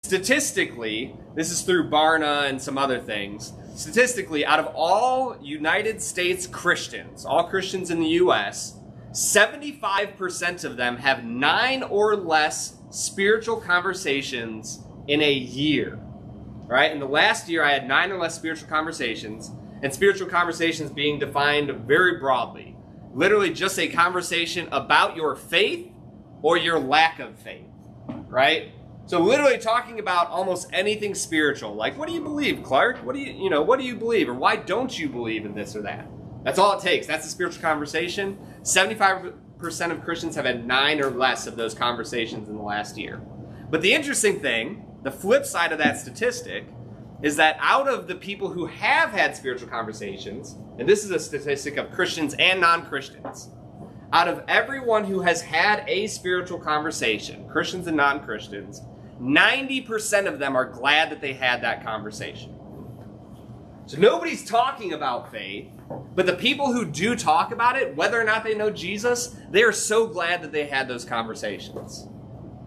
Statistically, this is through Barna and some other things, statistically, out of all United States Christians, all Christians in the U.S., 75% of them have 9 or less spiritual conversations in a year. Right? In the last year, I had 9 or less spiritual conversations, and spiritual conversations being defined very broadly. Literally just a conversation about your faith or your lack of faith. Right? So literally talking about almost anything spiritual. Like, what do you believe, Clark? What do you believe? Or why don't you believe in this or that? That's all it takes. That's a spiritual conversation. 75% of Christians have had 9 or less of those conversations in the last year. But the interesting thing, the flip side of that statistic, is that out of the people who have had spiritual conversations, and this is a statistic of Christians and non-Christians, out of everyone who has had a spiritual conversation, Christians and non-Christians, 90% of them are glad that they had that conversation. So nobody's talking about faith, but the people who do talk about it, whether or not they know Jesus, they are so glad that they had those conversations.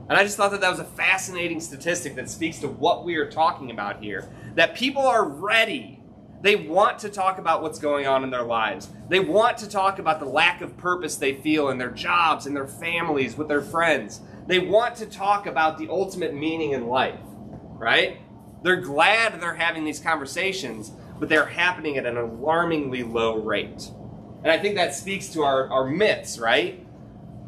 And I just thought that that was a fascinating statistic that speaks to what we are talking about here. That people are ready. They want to talk about what's going on in their lives. They want to talk about the lack of purpose they feel in their jobs, in their families, with their friends. They want to talk about the ultimate meaning in life, right? They're glad they're having these conversations, but they're happening at an alarmingly low rate. And I think that speaks to our myths, right?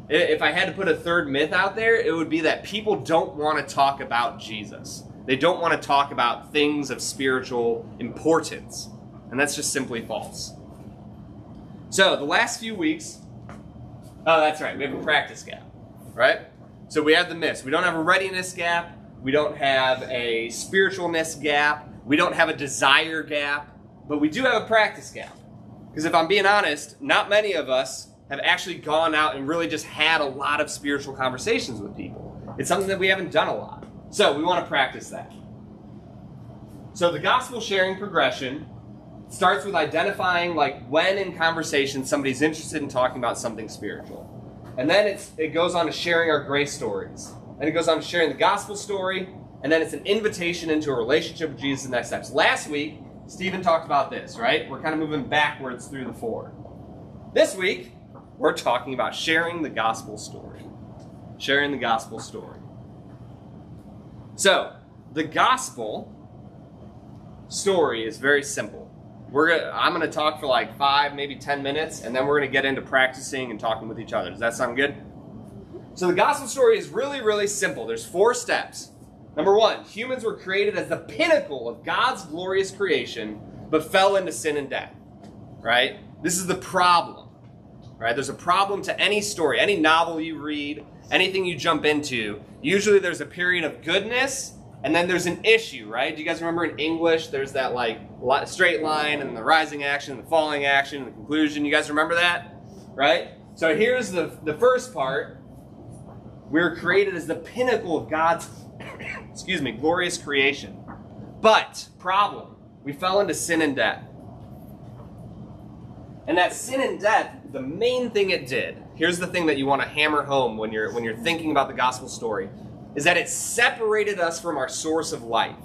If I had to put a third myth out there, it would be that people don't want to talk about Jesus. They don't want to talk about things of spiritual importance. And that's just simply false. So the last few weeks, oh, that's right, we have a practice gap, right? So we have the myths. We don't have a readiness gap. We don't have a spiritualness gap. We don't have a desire gap. But we do have a practice gap. Because if I'm being honest, not many of us have actually gone out and really just had a lot of spiritual conversations with people. It's something that we haven't done a lot. So we want to practice that. So the gospel sharing progression starts with identifying like when in conversation somebody's interested in talking about something spiritual. And then it goes on to sharing our grace stories. And it goes on to sharing the gospel story. And then it's an invitation into a relationship with Jesus in the next steps. Last week, Stephen talked about this, right? We're kind of moving backwards through the 4. This week, we're talking about sharing the gospel story. Sharing the gospel story. So, the gospel story is very simple. I'm going to talk for like 5, maybe 10 minutes, and then we're going to get into practicing and talking with each other. Does that sound good? So the gospel story is really, really simple. There's 4 steps. Number 1, humans were created as the pinnacle of God's glorious creation, but fell into sin and death. Right? This is the problem. Right? There's a problem to any story, any novel you read, anything you jump into. Usually there's a period of goodness, and then there's an issue, right? Do you guys remember in English, there's that like straight line, and the rising action, the falling action, and the conclusion. You guys remember that? Right? So here's the first part. We're created as the pinnacle of God's, glorious creation. But, problem, we fell into sin and death. And that sin and death, the main thing it did, here's the thing that you want to hammer home when you're thinking about the gospel story, is that it separated us from our source of life.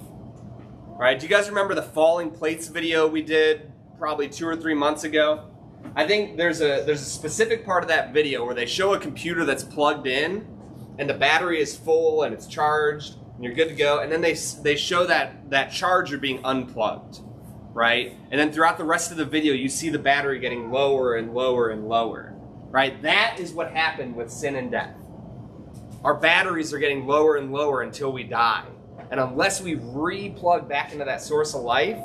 Right? Do you guys remember the falling plates video we did probably 2 or 3 months ago? I think there's a specific part of that video where they show a computer that's plugged in and the battery is full and it's charged and you're good to go, and then they show that charger being unplugged, right? And then throughout the rest of the video you see the battery getting lower and lower and lower, right? That is what happened with sin and death. Our batteries are getting lower and lower until we die. And unless we re-plug back into that source of life,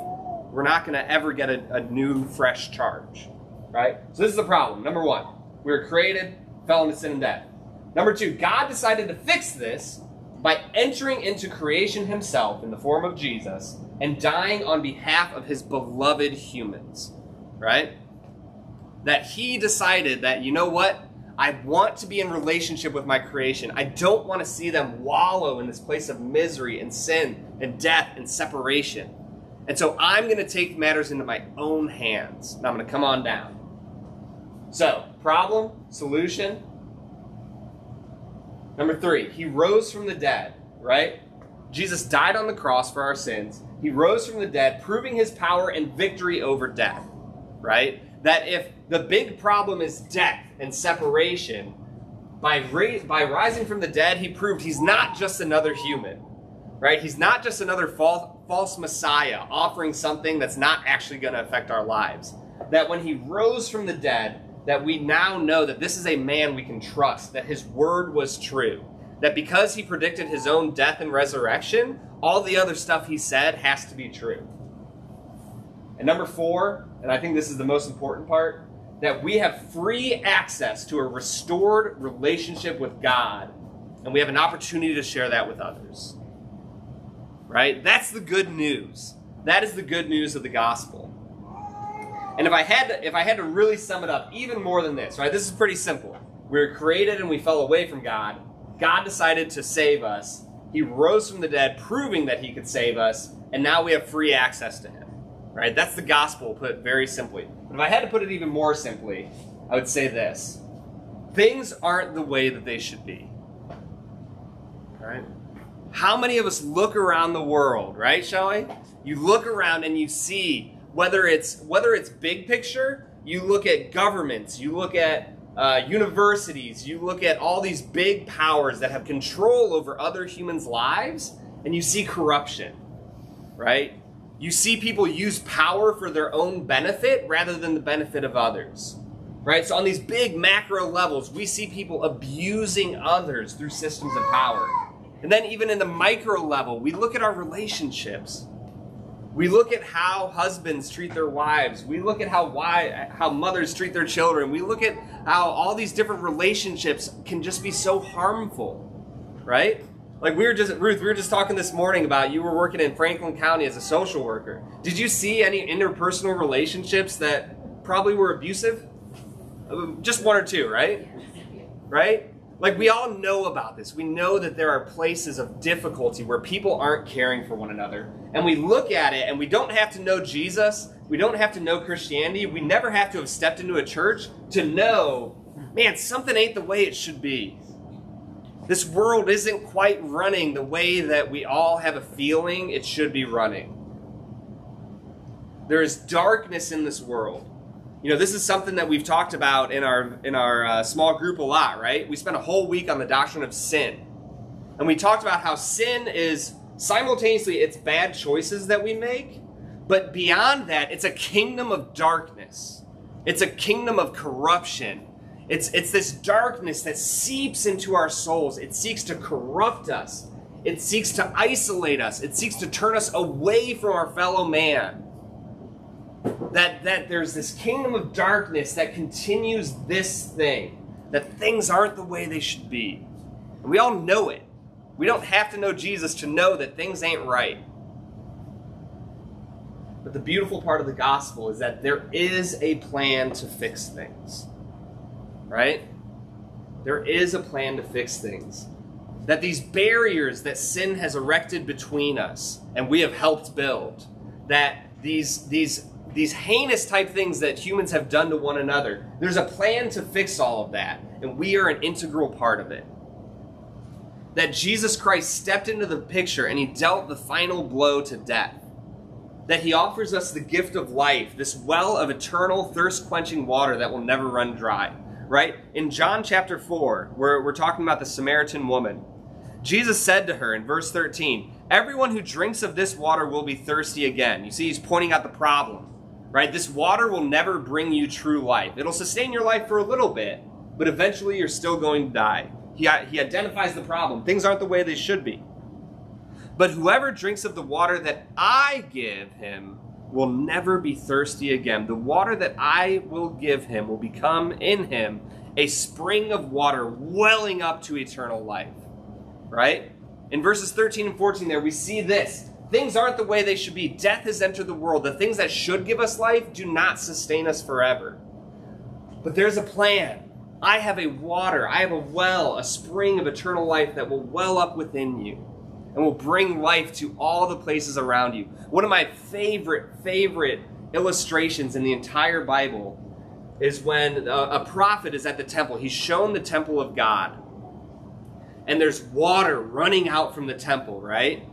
we're not going to ever get a new, fresh charge. Right? So this is the problem. Number 1, we were created, fell into sin and death. Number 2, God decided to fix this by entering into creation himself in the form of Jesus and dying on behalf of his beloved humans. Right? That he decided that, you know what? I want to be in relationship with my creation. I don't want to see them wallow in this place of misery and sin and death and separation. And so I'm going to take matters into my own hands. And I'm going to come on down. So, problem, solution. Number 3, he rose from the dead, right? Jesus died on the cross for our sins. He rose from the dead, proving his power and victory over death, right? That if the big problem is death and separation, by rising from the dead, he proved he's not just another human, right? He's not just another false Messiah offering something that's not actually going to affect our lives. That when he rose from the dead, that we now know that this is a man we can trust, that his word was true. That because he predicted his own death and resurrection, all the other stuff he said has to be true. And number 4, and I think this is the most important part, that we have free access to a restored relationship with God, and we have an opportunity to share that with others. Right? That's the good news. That is the good news of the gospel. And if I had to really sum it up even more than this, right? This is pretty simple. We were created and we fell away from God. God decided to save us. He rose from the dead, proving that he could save us, and now we have free access to him. Right? That's the gospel, put very simply. But if I had to put it even more simply, I would say this. Things aren't the way that they should be. Right? How many of us look around the world, right, shall we? You look around and you see, whether it's big picture, you look at governments, you look at universities, you look at all these big powers that have control over other humans' lives, and you see corruption, right? You see people use power for their own benefit rather than the benefit of others, right? So on these big macro levels, we see people abusing others through systems of power. And then even in the micro level, we look at our relationships. We look at how husbands treat their wives. We look at how mothers treat their children. We look at how all these different relationships can just be so harmful, right? Like Ruth, we were just talking this morning about you were working in Franklin County as a social worker. Did you see any interpersonal relationships that probably were abusive? Just 1 or 2, right? Right? Like we all know about this. We know that there are places of difficulty where people aren't caring for one another. And we look at it and we don't have to know Jesus. We don't have to know Christianity. We never have to have stepped into a church to know, man, something ain't the way it should be. This world isn't quite running the way that we all have a feeling it should be running. There is darkness in this world. You know, this is something that we've talked about in our small group a lot, right? We spent a whole week on the doctrine of sin. And we talked about how sin is simultaneously it's bad choices that we make, but beyond that, it's a kingdom of darkness. It's a kingdom of corruption. It's this darkness that seeps into our souls. It seeks to corrupt us. It seeks to isolate us. It seeks to turn us away from our fellow man. That there's this kingdom of darkness that continues this thing. That things aren't the way they should be. And we all know it. We don't have to know Jesus to know that things ain't right. But the beautiful part of the gospel is that there is a plan to fix things. Right? There is a plan to fix things. That these barriers that sin has erected between us, and we have helped build, that these heinous type things that humans have done to one another, there's a plan to fix all of that, and we are an integral part of it. That Jesus Christ stepped into the picture and he dealt the final blow to death. That he offers us the gift of life, this well of eternal thirst-quenching water that will never run dry. Right? In John chapter 4, where we're talking about the Samaritan woman, Jesus said to her in verse 13, "Everyone who drinks of this water will be thirsty again." You see, he's pointing out the problem. Right? This water will never bring you true life. It'll sustain your life for a little bit, but eventually you're still going to die. He identifies the problem. Things aren't the way they should be. "But whoever drinks of the water that I give him will never be thirsty again. The water that I will give him will become in him a spring of water welling up to eternal life." Right? In verses 13 and 14 there, we see this. Things aren't the way they should be. Death has entered the world. The things that should give us life do not sustain us forever. But there's a plan. I have a water. I have a well, a spring of eternal life that will well up within you and will bring life to all the places around you. One of my favorite illustrations in the entire Bible is when a prophet is at the temple. He's shown the temple of God. And there's water running out from the temple, right?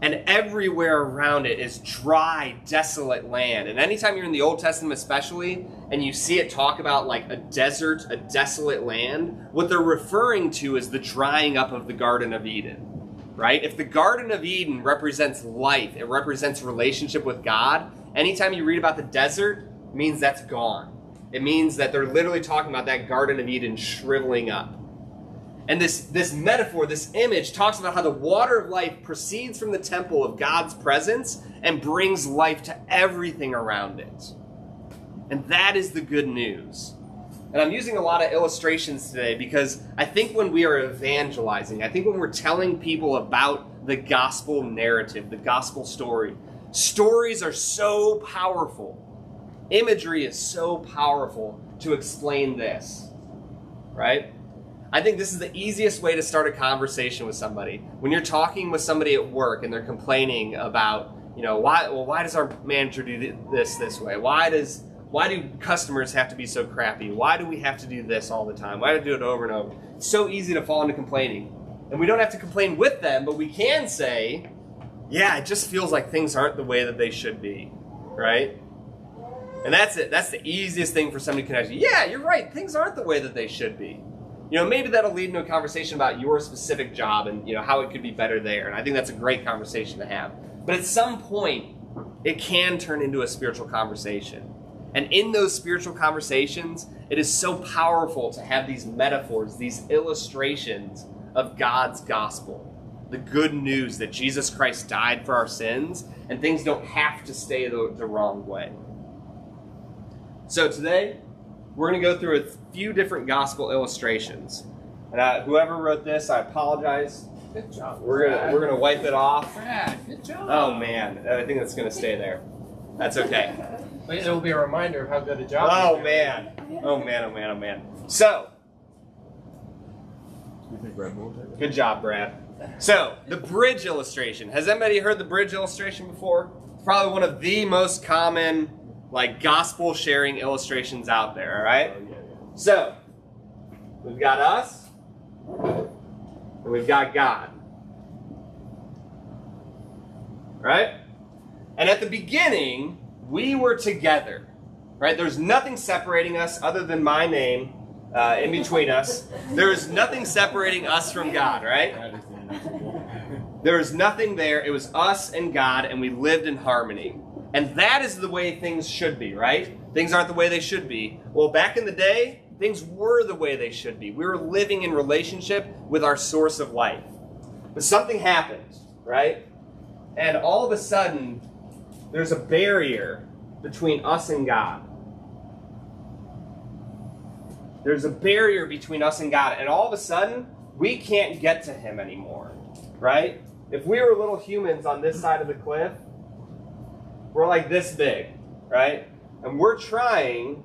And everywhere around it is dry, desolate land. And anytime you're in the Old Testament especially, and you see it talk about like a desert, a desolate land, what they're referring to is the drying up of the Garden of Eden, right? If the Garden of Eden represents life, it represents relationship with God, anytime you read about the desert, it means that's gone. It means that they're literally talking about that Garden of Eden shriveling up. And this metaphor, this image, talks about how the water of life proceeds from the temple of God's presence and brings life to everything around it. And that is the good news. And I'm using a lot of illustrations today because I think when we are evangelizing, I think when we're telling people about the gospel narrative, the gospel story, stories are so powerful. Imagery is so powerful to explain this, right? I think this is the easiest way to start a conversation with somebody. When you're talking with somebody at work and they're complaining about, why does our manager do this way? Why do customers have to be so crappy? Why do we have to do this all the time? Why do we do it over and over? It's so easy to fall into complaining. And we don't have to complain with them, but we can say, yeah, it just feels like things aren't the way that they should be, right? And that's it. That's the easiest thing for somebody to connect. Yeah, you're right. Things aren't the way that they should be. Maybe that'll lead into a conversation about your specific job and, how it could be better there. And I think that's a great conversation to have. But at some point, it can turn into a spiritual conversation. And in those spiritual conversations, it is so powerful to have these metaphors, these illustrations of God's gospel. The good news that Jesus Christ died for our sins and things don't have to stay the wrong way. So today, we're going to go through a few different gospel illustrations. And whoever wrote this, I apologize. Good job. We're gonna wipe it off. Brad, good job. Oh man, I think that's gonna stay there. That's okay. It will be a reminder of how good a job. Oh man. Oh man. Oh man. Oh man. So. Good job, Brad. So the bridge illustration. Has anybody heard the bridge illustration before? It's probably one of the most common gospel sharing illustrations out there, all right? So, we've got us, and we've got God, right? And at the beginning, we were together, right? There's nothing separating us other than my name in between us. There's nothing separating us from God, right? There was nothing there. It was us and God, and we lived in harmony. And that is the way things should be, right? Things aren't the way they should be. Well, back in the day, things were the way they should be. We were living in relationship with our source of life. But something happened, right? And all of a sudden, there's a barrier between us and God. There's a barrier between us and God. And all of a sudden, we can't get to Him anymore, right? If we were little humans on this side of the cliff, we're like this big, right? And we're trying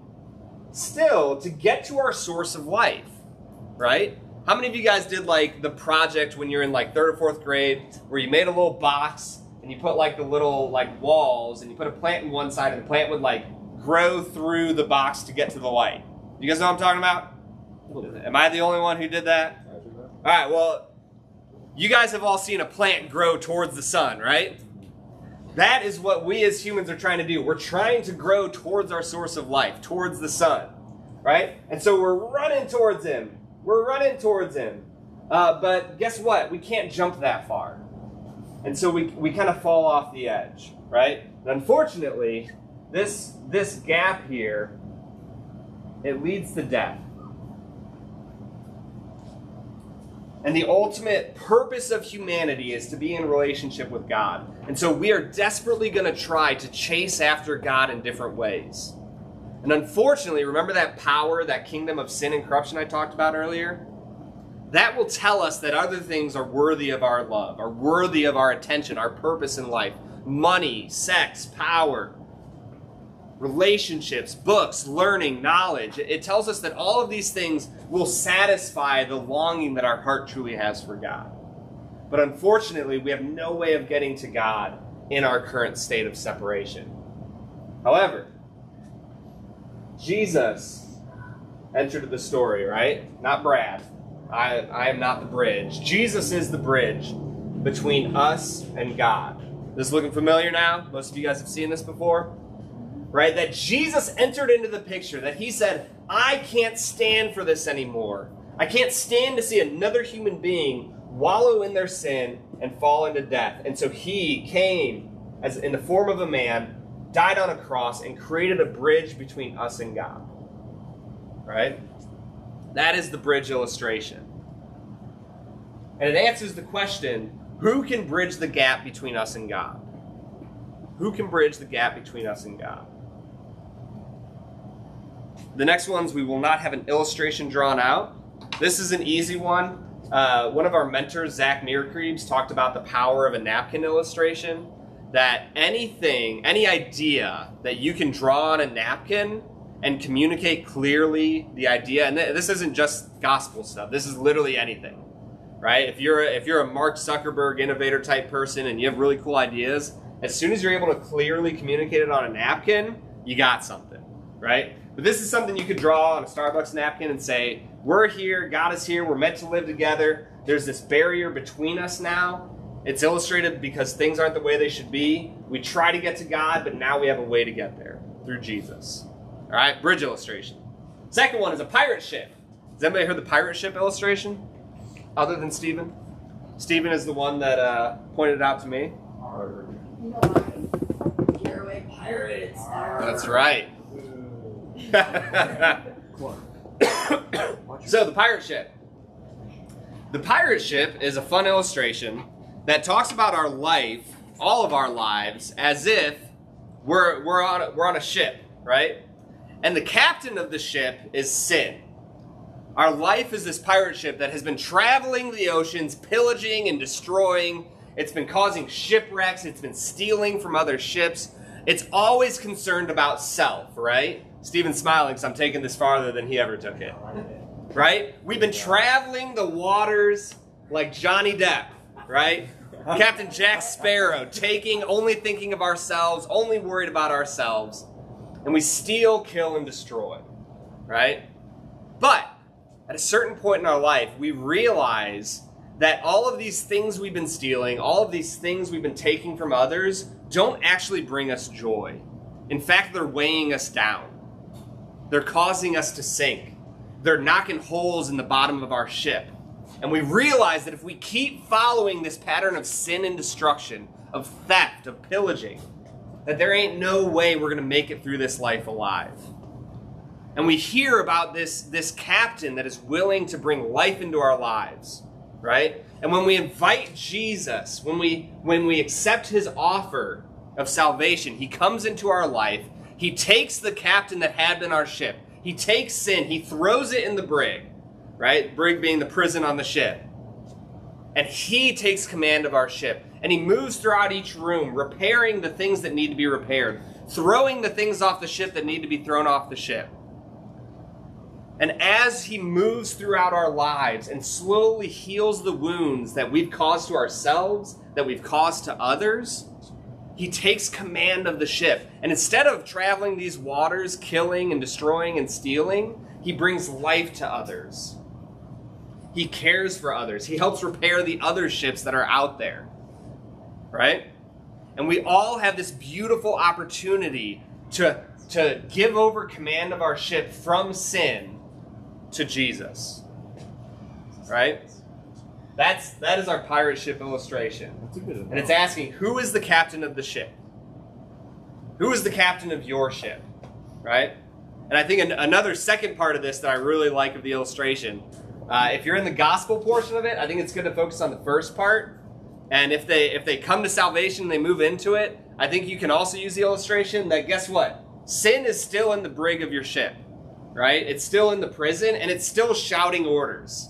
still to get to our source of life, right? How many of you guys did the project when you're in 3rd or 4th grade where you made a little box and you put the little walls and you put a plant in one side and the plant would grow through the box to get to the light? You guys know what I'm talking about? Am I the only one who did that? All right, well, you guys have all seen a plant grow towards the sun, right? That is what we as humans are trying to do. We're trying to grow towards our source of life, towards the sun, right? And so we're running towards Him. We're running towards Him. But guess what? We can't jump that far. And so we kind of fall off the edge, right? And unfortunately, this gap here, it leads to death. And the ultimate purpose of humanity is to be in relationship with God. And so we are desperately going to try to chase after God in different ways. And unfortunately, remember that power, that kingdom of sin and corruption I talked about earlier? That will tell us that other things are worthy of our love, are worthy of our attention, our purpose in life. Money, sex, power, relationships, books, learning, knowledge. It tells us that all of these things will satisfy the longing that our heart truly has for God. But unfortunately, we have no way of getting to God in our current state of separation. However, Jesus entered the story, right? Not Brad. I am not the bridge. Jesus is the bridge. between us and God. This looking familiar now? Most of you guys have seen this before. Right? That Jesus entered into the picture, that he said, I can't stand for this anymore. I can't stand to see another human being wallow in their sin and fall into death. And so he came as in the form of a man, died on a cross, and created a bridge between us and God. Right? That is the bridge illustration. And it answers the question, who can bridge the gap between us and God? Who can bridge the gap between us and God? The next ones, we will not have an illustration drawn out. This is an easy one. One of our mentors, Zach Mearcreeves, talked about the power of a napkin illustration. That anything, any idea that you can draw on a napkin and communicate clearly the idea, and this isn't just gospel stuff, this is literally anything, right? If you're a Mark Zuckerberg innovator type person and you have really cool ideas, as soon as you're able to clearly communicate it on a napkin, you got something, right? But this is something you could draw on a Starbucks napkin and say, we're here, God is here, we're meant to live together, there's this barrier between us now. It's illustrated because things aren't the way they should be. We try to get to God, but now we have a way to get there through Jesus. All right, bridge illustration. Second one is a pirate ship. Has anybody heard the pirate ship illustration? Other than Stephen? Stephen is the one that pointed it out to me. You know why? Caraway pirates. That's right. So the pirate ship. The pirate ship is a fun illustration that talks about our life, all of our lives, as if we're on a ship, right? And the captain of the ship is sin. Our life is this pirate ship that has been traveling the oceans, pillaging and destroying. It's been causing shipwrecks. It's been stealing from other ships. It's always concerned about self, right? Stephen's smiling because I'm taking this farther than he ever took it. Right? We've been traveling the waters like Johnny Depp, right? Captain Jack Sparrow, only thinking of ourselves, only worried about ourselves. And we steal, kill, and destroy, right? But at a certain point in our life, we realize that all of these things we've been stealing, all of these things we've been taking from others, don't actually bring us joy. In fact, they're weighing us down. They're causing us to sink. They're knocking holes in the bottom of our ship. And we realize that if we keep following this pattern of sin and destruction, of theft, of pillaging, that there ain't no way we're going to make it through this life alive. And we hear about this captain that is willing to bring life into our lives, right? And when we invite Jesus, when we accept his offer of salvation, he comes into our life, he takes the captain that had been our ship, he takes sin, he throws it in the brig, right? Brig being the prison on the ship. And he takes command of our ship. And he moves throughout each room, repairing the things that need to be repaired, throwing the things off the ship that need to be thrown off the ship. And as he moves throughout our lives and slowly heals the wounds that we've caused to ourselves, that we've caused to others, he takes command of the ship. And instead of traveling these waters, killing and destroying and stealing, he brings life to others. He cares for others. He helps repair the other ships that are out there. Right? And we all have this beautiful opportunity to give over command of our ship from sin to Jesus. Right? That is our pirate ship illustration. That's a good one. And it's asking, who is the captain of the ship? Who is the captain of your ship? Right? And I think another second part of this that I really like of the illustration, if you're in the gospel portion of it, I think it's good to focus on the first part. And if they come to salvation and they move into it, I think you can also use the illustration that, guess what? Sin is still in the brig of your ship, right? It's still in the prison, and it's still shouting orders.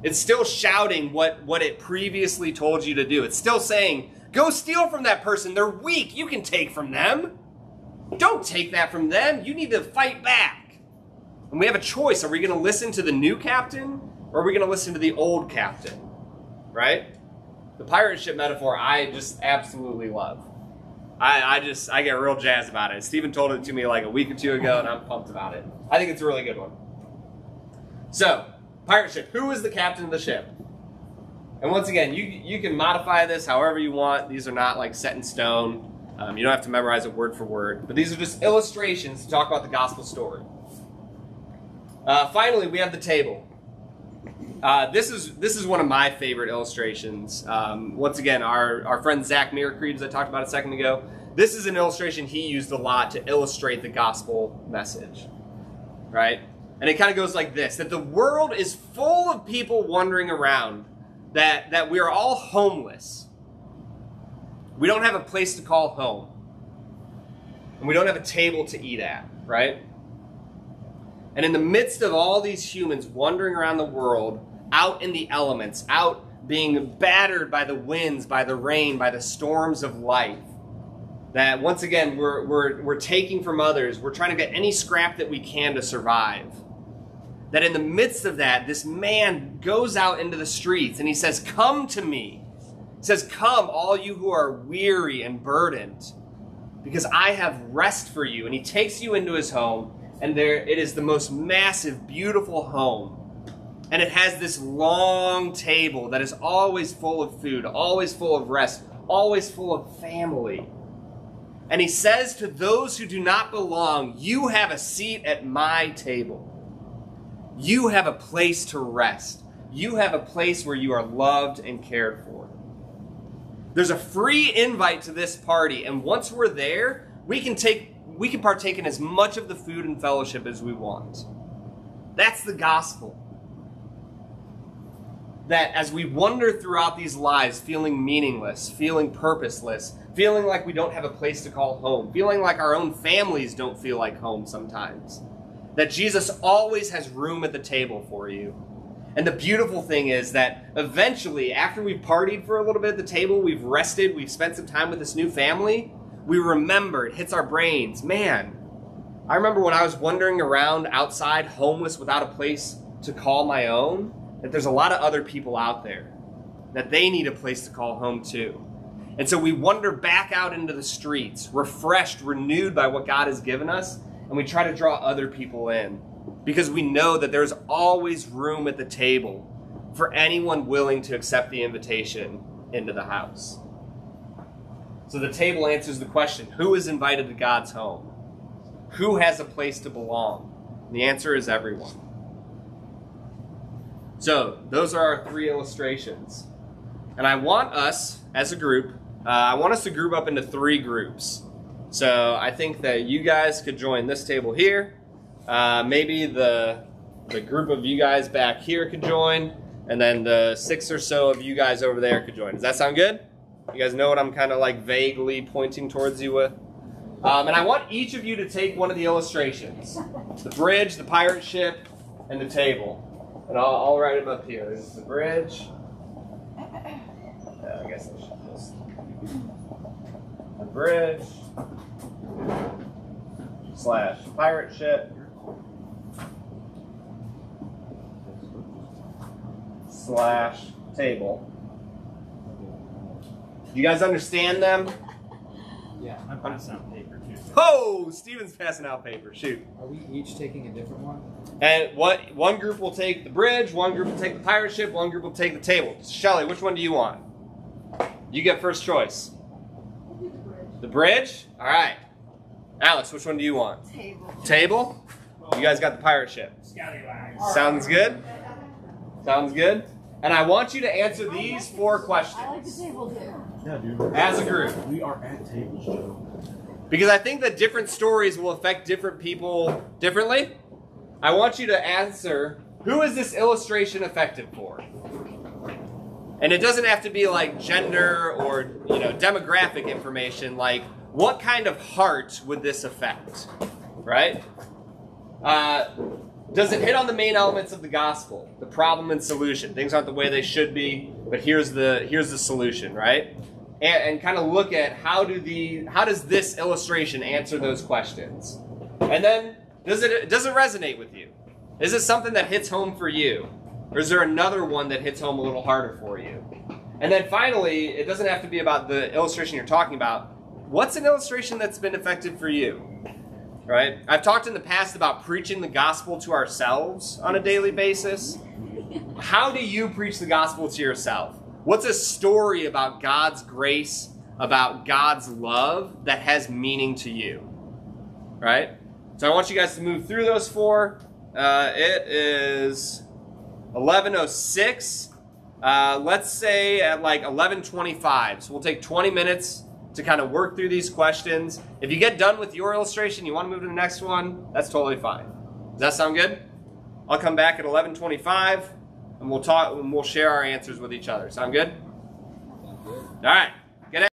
It's still shouting what it previously told you to do. It's still saying, go steal from that person. They're weak. You can take from them. Don't take that from them. You need to fight back. And we have a choice. Are we going to listen to the new captain, or are we going to listen to the old captain, right? The pirate ship metaphor, I just absolutely love. I get real jazzed about it. Stephen told it to me like a week or two ago, and I'm pumped about it. I think it's a really good one. So, pirate ship. Who is the captain of the ship? And once again, you can modify this however you want. These are not like set in stone. You don't have to memorize it word for word. But these are just illustrations to talk about the gospel story. Finally, we have the table. This is one of my favorite illustrations. Once again, our friend Zach Miracreed, as I talked about a second ago, this is an illustration he used a lot to illustrate the gospel message, right? And it kind of goes like this, that the world is full of people wandering around, that we are all homeless. We don't have a place to call home. And we don't have a table to eat at, right? And in the midst of all these humans wandering around the world, out in the elements, out being battered by the winds, by the rain, by the storms of life, that once again, we're taking from others, we're trying to get any scrap that we can to survive. That in the midst of that, this man goes out into the streets and he says, "Come to me." He says, "Come, all you who are weary and burdened, because I have rest for you." And he takes you into his home, and there it is, the most massive, beautiful home. And it has this long table that is always full of food, always full of rest, always full of family. And he says to those who do not belong, "You have a seat at my table. You have a place to rest. You have a place where you are loved and cared for." There's a free invite to this party, and once we're there, we can partake in as much of the food and fellowship as we want. That's the gospel. That as we wander throughout these lives feeling meaningless, feeling purposeless, feeling like we don't have a place to call home, feeling like our own families don't feel like home sometimes, that Jesus always has room at the table for you. And the beautiful thing is that eventually, after we've partied for a little bit at the table, we've rested, we've spent some time with this new family, we remember, it hits our brains, man, I remember when I was wandering around outside homeless without a place to call my own, that there's a lot of other people out there, that they need a place to call home too. And so we wander back out into the streets, refreshed, renewed by what God has given us, and we try to draw other people in, because we know that there's always room at the table for anyone willing to accept the invitation into the house. So the table answers the question, who is invited to God's home? Who has a place to belong? And the answer is everyone. So those are our three illustrations. And I want us, as a group, I want us to group up into three groups. So I think that you guys could join this table here. Maybe the group of you guys back here could join. And then the 6 or so of you guys over there could join. Does that sound good? You guys know what I'm kind of like vaguely pointing towards you with? And I want each of you to take one of the illustrations. The bridge, the pirate ship, and the table. And I'll write them up here. There's the bridge. I guess I should just... The bridge / pirate ship / table. Do you guys understand them? Yeah, I'm passing out paper too. Oh, Steven's passing out paper. Shoot. Are we each taking a different one? And one group will take the bridge, one group will take the pirate ship, one group will take the table. Shelly, which one do you want? You get first choice. We'll do the bridge. The bridge? All right. Alex, which one do you want? Table. Table? You guys got the pirate ship. Scallywags. Sounds good? Sounds good? And I want you to answer these 4 I like the questions table too. Yeah, dude. as a group. We are at tables, Joe. Because I think that different stories will affect different people differently. I want you to answer, who is this illustration effective for? And it doesn't have to be like gender or, demographic information, like what kind of heart would this affect, right? Does it hit on the main elements of the gospel, the problem and solution? Things aren't the way they should be, but here's the solution, right? And kind of look at how does this illustration answer those questions? And then does it resonate with you? Is it something that hits home for you? Or is there another one that hits home a little harder for you? And then finally, it doesn't have to be about the illustration you're talking about. What's an illustration that's been effective for you? Right? I've talked in the past about preaching the gospel to ourselves on a daily basis. How do you preach the gospel to yourself? What's a story about God's grace, about God's love that has meaning to you? Right? So I want you guys to move through those 4. It is 11:06. Let's say at like 11:25. So we'll take 20 minutes to kind of work through these questions. If you get done with your illustration, you want to move to the next one, that's totally fine. Does that sound good? I'll come back at 11:25 and we'll talk and we'll share our answers with each other. Sound good? All right.